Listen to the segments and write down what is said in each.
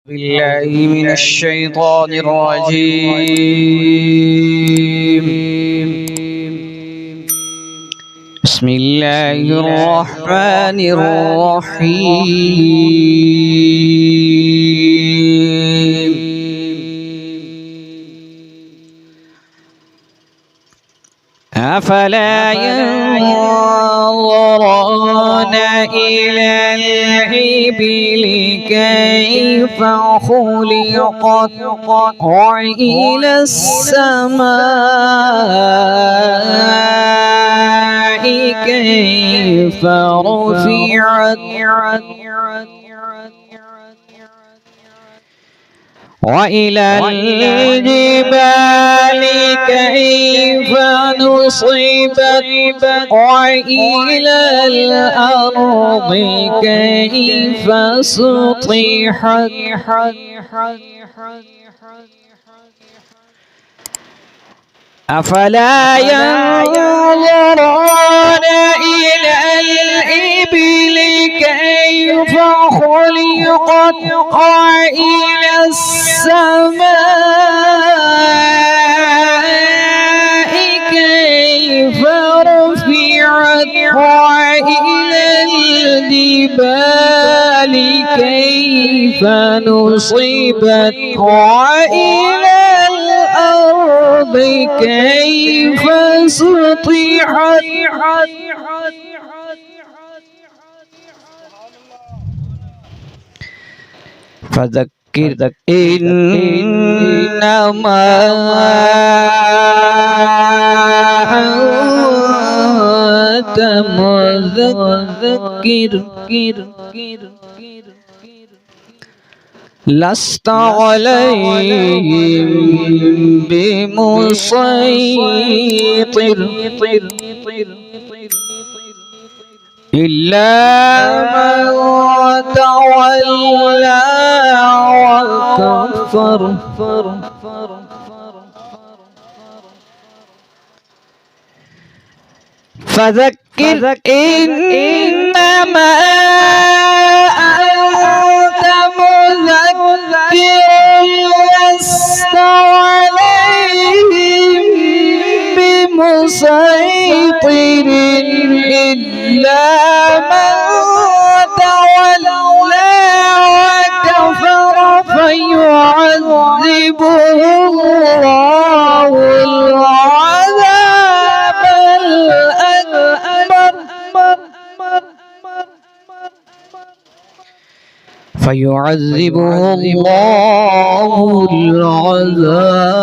بالله من الشيطان الرجيم. بسم الله الرحمن الرحيم. أفلا ينظرون إلى الإبل كيف خلقت وإلى السماء كيف رفعت وإلى الجبال كيف نصبت وإلى الأرض كيف سطحت أفلا ينظرون إلى الإبل كيف خلقت وإلى السماء كيف رفعت وإلى الجبال كيف نصبت وإلى الأرض كيف سطحت فذكر إنما أنت مذكر لست عليهم بمسيطر إلا من تولى وكفر فذكر إنما أنت مذكر لست عليهم بمسيطر إلا من تولى وكفر فيعذبه الله العذاب الأكبر فيعذبه الله العذاب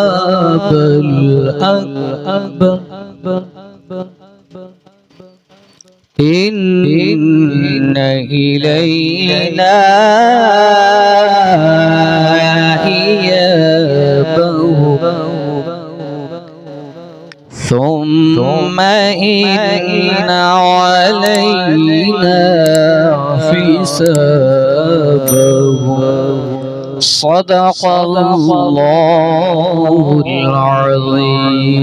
الأكبر إن إلينا إيابهم ثم إن علينا حسابهم صدق الله العظيم.